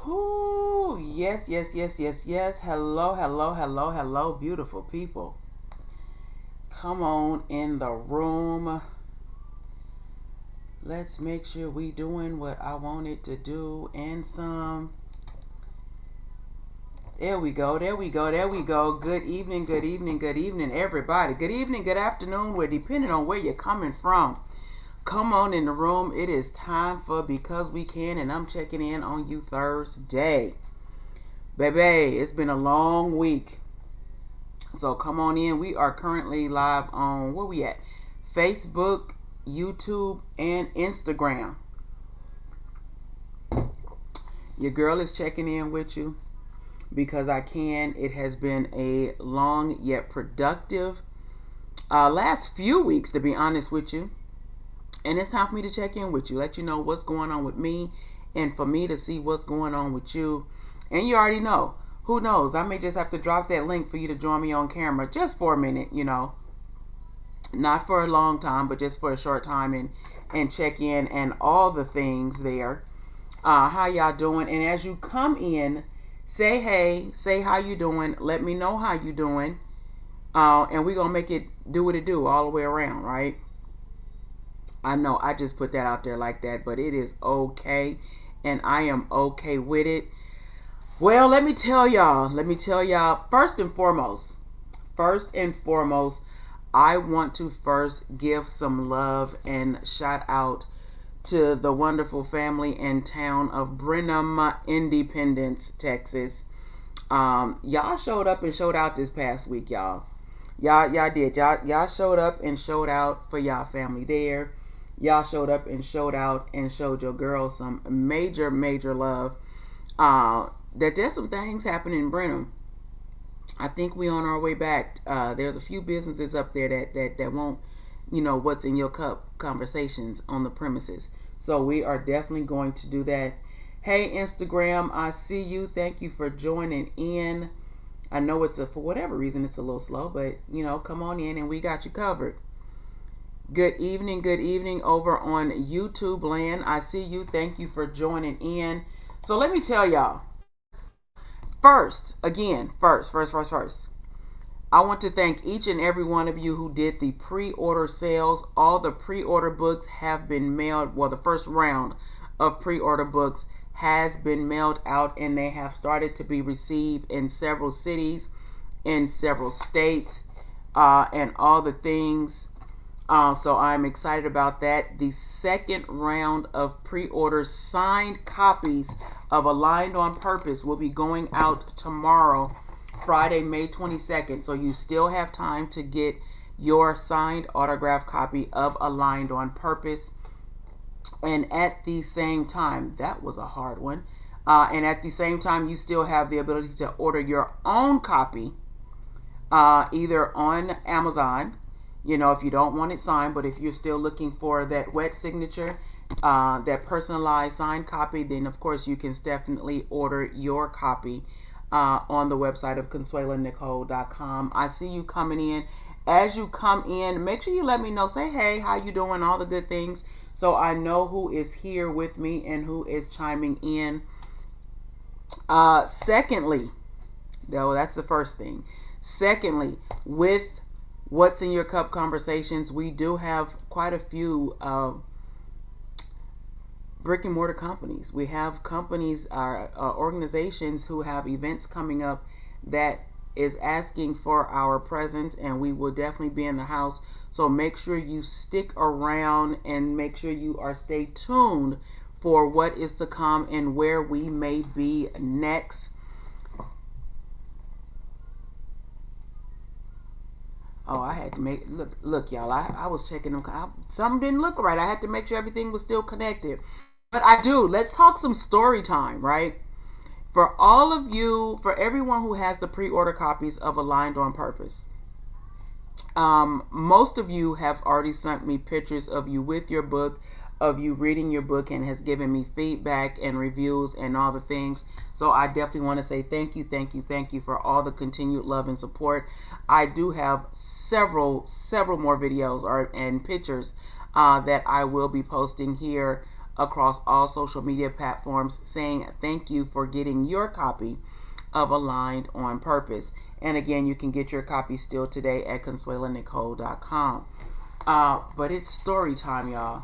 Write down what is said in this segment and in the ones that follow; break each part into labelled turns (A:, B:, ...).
A: Ooh, yes, yes, yes, yes, yes. Hello, hello, hello, hello, beautiful people. Come on in the room. Let's make sure we doing what I wanted to do and some. There we go, there we go, there we go. Good evening, good evening, good evening, everybody. Good evening, good afternoon. We're depending on where you're coming from. Come on in the room. It is time for Because We Can, and I'm checking in on you Thursday. Baby, it's been a long week. So come on in. We are currently live on, where we at? Facebook, YouTube, and Instagram. Your girl is checking in with you because I can. It has been a long yet productive last few weeks, to be honest with you. And it's time for me to check in with you, let you know what's going on with me, and for me to see what's going on with you. And you already know. Who knows? I may just have to drop that link for you to join me on camera just for a minute, Not for a long time, but just for a short time and check in and all the things there. How y'all doing? And as you come in, say hey, say how you doing. Let me know how you doing. And we're going to make it do what it do all the way around, right? I know I just put that out there like that, but it is okay, and I am okay with it. Well, let me tell y'all, first and foremost, I want to first give some love and shout out to the wonderful family and town of Brenham, Independence, Texas. Y'all showed up and showed out this past week, y'all. Y'all did. Y'all showed up and showed out for y'all family there. Y'all showed up and showed out and showed your girl some major, major love. That there's some things happening in Brenham. I think we on our way back. There's a few businesses up there that won't, what's in your cup conversations on the premises. So we are definitely going to do that. Hey, Instagram, I see you. Thank you for joining in. I know for whatever reason, it's a little slow, but, come on in and we got you covered. Good evening over on YouTube land. I see you. Thank you for joining in. So let me tell y'all. First. I want to thank each and every one of you who did the pre-order sales. All the pre-order books have been mailed. Well, the first round of pre-order books has been mailed out, and they have started to be received in several cities, in several states, and all the things. So I'm excited about that. The second round of pre-order signed copies of Aligned on Purpose will be going out tomorrow, Friday, May 22nd. So you still have time to get your signed autographed copy of Aligned on Purpose. And at the same time, that was a hard one. And at the same time, you still have the ability to order your own copy, either on Amazon, if you don't want it signed, but if you're still looking for that wet signature, that personalized signed copy, then of course you can definitely order your copy on the website of ConsuelaNicole.com. I see you coming in. As you come in, make sure you let me know. Say hey, how you doing, all the good things, so I know who is here with me and who is chiming in. Secondly, though, that's the first thing. Secondly, with What's in Your Cup conversations, we do have quite a few brick and mortar companies. We have companies, organizations who have events coming up that is asking for our presence, and we will definitely be in the house. So make sure you stick around and make sure you stay tuned for what is to come and where we may be next. Oh, I had to look, y'all. I was checking them. Something didn't look right. I had to make sure everything was still connected. But I do. Let's talk some story time, right? For all of you, for everyone who has the pre-order copies of Aligned on Purpose, most of you have already sent me pictures of you with your book, of you reading your book, and has given me feedback and reviews and all the things. So I definitely want to say thank you for all the continued love and support. I do have several more videos and pictures that I will be posting here across all social media platforms saying thank you for getting your copy of Aligned on Purpose. And again, you can get your copy still today at consuelanicole.com. But it's story time, y'all.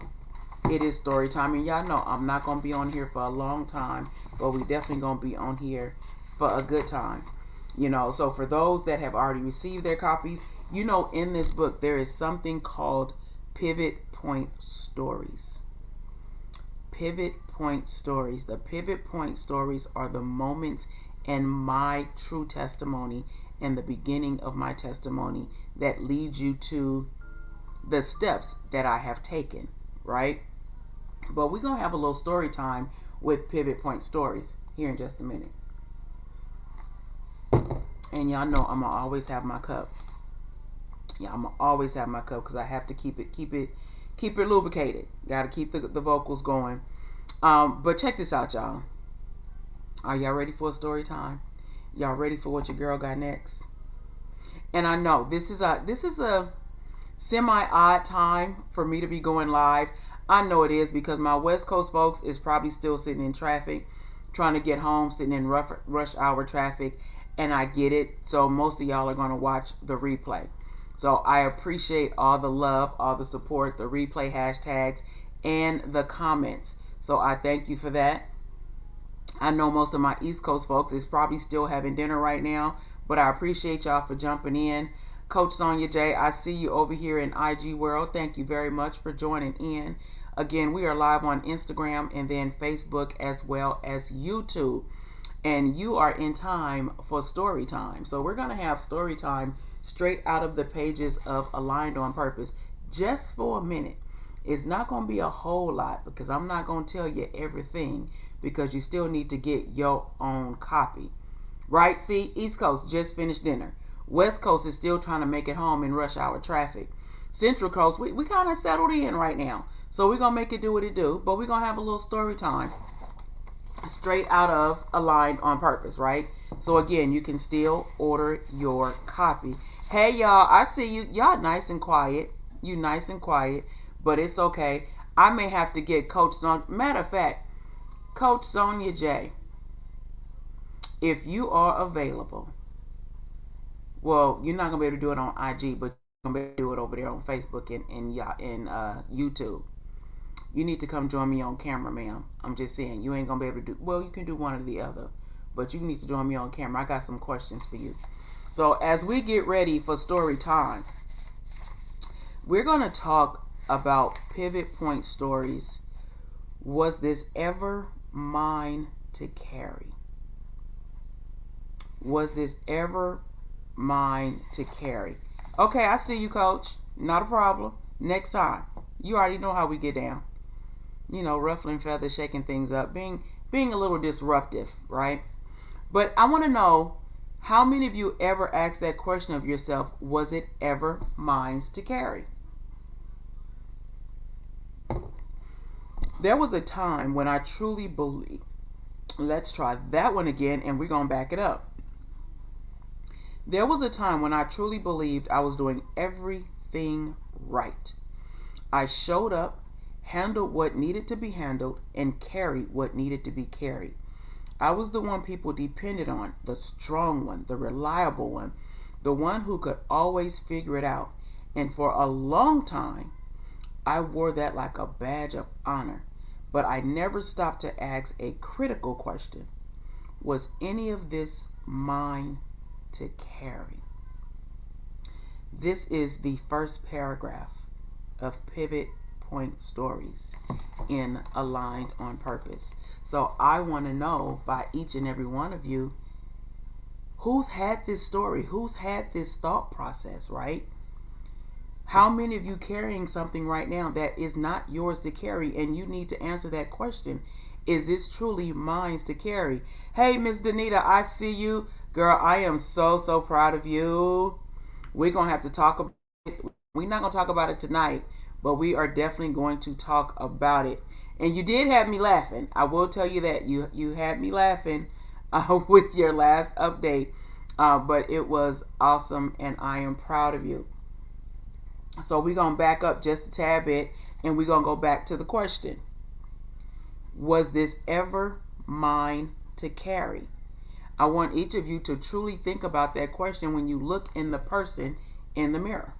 A: It is story time. And y'all know I'm not going to be on here for a long time, but we definitely going to be on here for a good time. So for those that have already received their copies, in this book, there is something called pivot point stories. Pivot point stories. The pivot point stories are the moments in my true testimony and the beginning of my testimony that leads you to the steps that I have taken, right? But we're going to have a little story time with pivot point stories here in just a minute. And y'all know I'm going to always have my cup. Yeah, I'm going to always have my cup because I have to keep it lubricated. Got to keep the vocals going. But check this out, y'all. Are y'all ready for a story time? Y'all ready for what your girl got next? And I know this is a semi-odd time for me to be going live. I know it is because my West Coast folks is probably still sitting in traffic, trying to get home, sitting in rush hour traffic, and I get it. So most of y'all are going to watch the replay. So I appreciate all the love, all the support, the replay hashtags, and the comments. So I thank you for that. I know most of my East Coast folks is probably still having dinner right now, but I appreciate y'all for jumping in. Coach Sonia J, I see you over here in IG World. Thank you very much for joining in. Again, we are live on Instagram and then Facebook as well as YouTube. And you are in time for story time. So we're going to have story time straight out of the pages of Aligned on Purpose just for a minute. It's not going to be a whole lot because I'm not going to tell you everything because you still need to get your own copy. Right? See, East Coast just finished dinner. West Coast is still trying to make it home in rush hour traffic. Central Coast, we kind of settled in right now. So we're going to make it do what it do. But we're going to have a little story time straight out of Aligned on Purpose, right? So again, you can still order your copy. Hey, y'all, I see you. Y'all nice and quiet. You nice and quiet. But it's okay. I may have to get Coach Sonia. Matter of fact, Coach Sonia J, if you are available, well, you're not going to be able to do it on IG, but you're going to be able to do it over there on Facebook and YouTube. You need to come join me on camera, ma'am. I'm just saying, you ain't going to be able to do, well, you can do one or the other, but you need to join me on camera. I got some questions for you. So as we get ready for story time, we're going to talk about pivot point stories. Was this ever mine to carry? Was this ever mine to carry? Okay, I see you, Coach. Not a problem. Next time. You already know how we get down. Ruffling feathers, shaking things up, being a little disruptive, right? But I want to know, how many of you ever asked that question of yourself, was it ever mine to carry? There was a time when I truly believed, let's try that one again, and we're going to back it up. There was a time when I truly believed I was doing everything right. I showed up, handled what needed to be handled, and carried what needed to be carried. I was the one people depended on, the strong one, the reliable one, the one who could always figure it out. And for a long time, I wore that like a badge of honor. But I never stopped to ask a critical question. Was any of this mine to carry? This is the first paragraph of Pivot Point Stories in Aligned on Purpose. So I want to know by each and every one of you, who's had this story? Who's had this thought process, right? How many of you carrying something right now that is not yours to carry, and you need to answer that question? Is this truly mine to carry? Hey, Miss Danita, I see you. Girl, I am so proud of you. We're going to have to talk about it. We're not going to talk about it tonight, but we are definitely going to talk about it. And you did have me laughing. I will tell you that. You had me laughing with your last update. But it was awesome, and I am proud of you. So we're going to back up just a tad bit, and we're going to go back to the question. Was this ever mine to carry? I want each of you to truly think about that question when you look in the person in the mirror.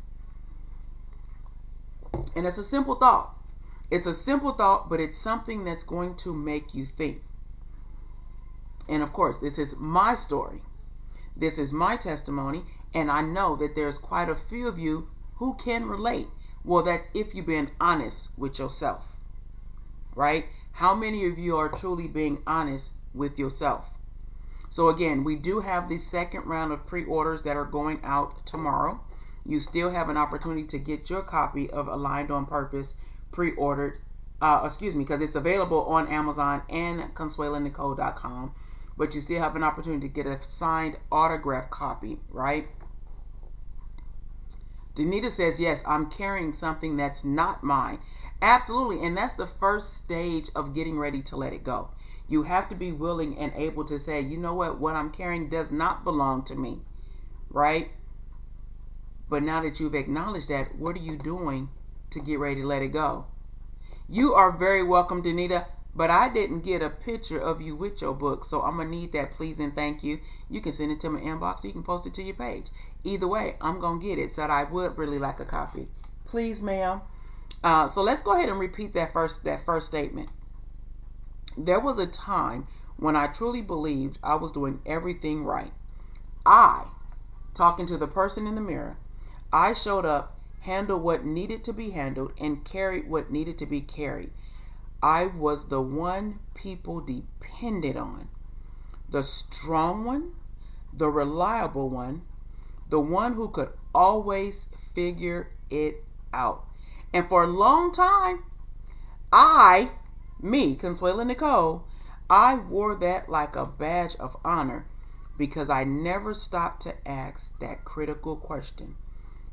A: And it's a simple thought. It's a simple thought, but it's something that's going to make you think. And of course, this is my story. This is my testimony. And I know that there's quite a few of you who can relate. Well, that's if you've been honest with yourself, right? How many of you are truly being honest with yourself? So again, we do have the second round of pre-orders that are going out tomorrow. You still have an opportunity to get your copy of Aligned on Purpose pre-ordered, because it's available on Amazon and ConsuelaNicole.com. But you still have an opportunity to get a signed autograph copy, right? Danita says, yes, I'm carrying something that's not mine. Absolutely. And that's the first stage of getting ready to let it go. You have to be willing and able to say, you know what I'm carrying does not belong to me, right? But now that you've acknowledged that, what are you doing to get ready to let it go? You are very welcome, Danita, but I didn't get a picture of you with your book, so I'm going to need that, please and thank you. You can send it to my inbox or you can post it to your page. Either way, I'm going to get it, so I would really like a copy. Please, ma'am. So let's go ahead and repeat that first statement. There was a time when I truly believed I was doing everything right. Talking to the person in the mirror, I showed up, handled what needed to be handled, and carried what needed to be carried. I was the one people depended on. The strong one, the reliable one, the one who could always figure it out. And for a long time, Consuela Nicole, I wore that like a badge of honor because I never stopped to ask that critical question.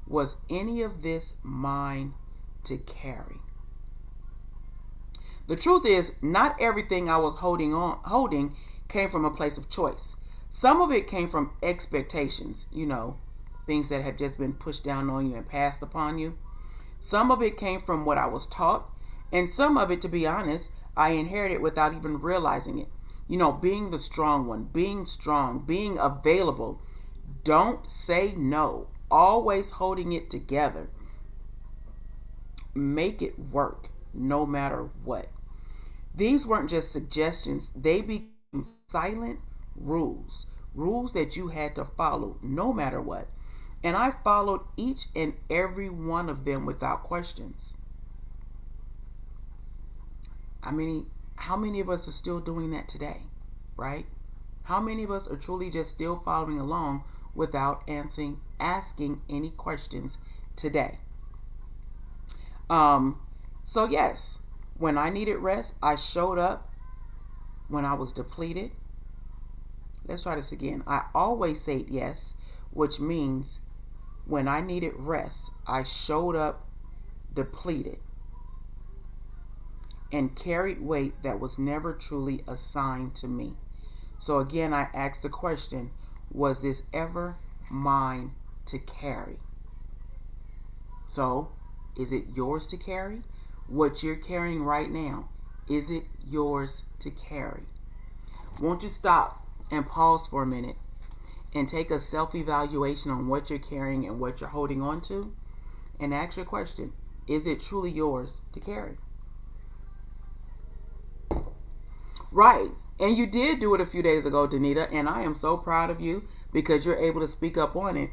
A: Was any of this mine to carry? The truth is, not everything I was holding came from a place of choice. Some of it came from expectations, things that had just been pushed down on you and passed upon you. Some of it came from what I was taught, and some of it, to be honest, I inherited without even realizing it. Being the strong one, being strong, being available. Don't say no. Always holding it together. Make it work no matter what. These weren't just suggestions. They became silent rules that you had to follow no matter what. And I followed each and every one of them without questions. How many of us are still doing that today, right? How many of us are truly just still following along without asking any questions today? So yes, when I needed rest, I showed up. When I was depleted, let's try this again. I always said yes, which means when I needed rest, I showed up depleted and carried weight that was never truly assigned to me. So again, I asked the question, was this ever mine to carry? So, is it yours to carry? What you're carrying right now, is it yours to carry? Won't you stop and pause for a minute and take a self-evaluation on what you're carrying and what you're holding on to? And ask your question, is it truly yours to carry? Right. And you did do it a few days ago, Danita, and I am so proud of you because you're able to speak up on it.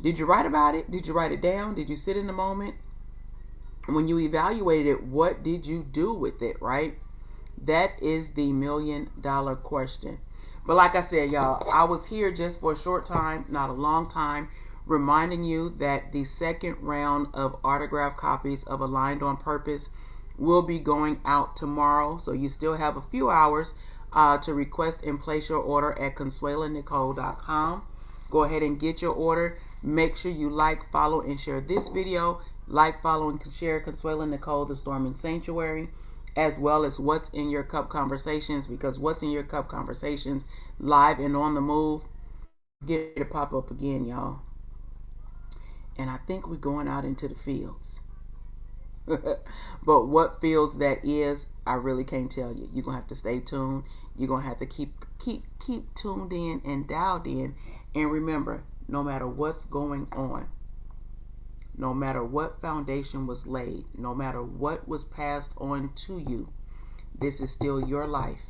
A: Did you write about it? Did you write it down? Did you sit in the moment? When you evaluated it, what did you do with it, right? That is the $1 million question. But like I said, y'all, I was here just for a short time, not a long time, reminding you that the second round of autographed copies of Aligned on Purpose will be going out tomorrow. So you still have a few hours to request and place your order at ConsuelaNicole.com. Go ahead and get your order. Make sure you like, follow, and share this video. Like, follow, and share Consuela Nicole, The Storm and Sanctuary, as well as What's in Your Cup Conversations, because What's in Your Cup Conversations, live and on the move, get it to pop up again, y'all. And I think we're going out into the fields. But what feels that is, I really can't tell you. You're gonna have to stay tuned. You're gonna have to keep tuned in and dialed in. And remember, no matter what's going on, no matter what foundation was laid, no matter what was passed on to you, this is still your life.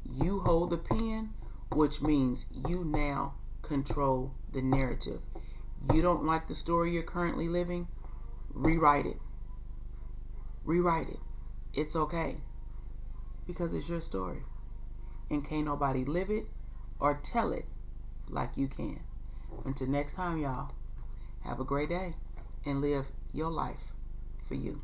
A: You hold the pen, which means you now control the narrative. You don't like the story you're currently living? Rewrite it. Rewrite it. It's okay. Because it's your story. And can't nobody live it or tell it like you can. Until next time, y'all, have a great day and live your life for you.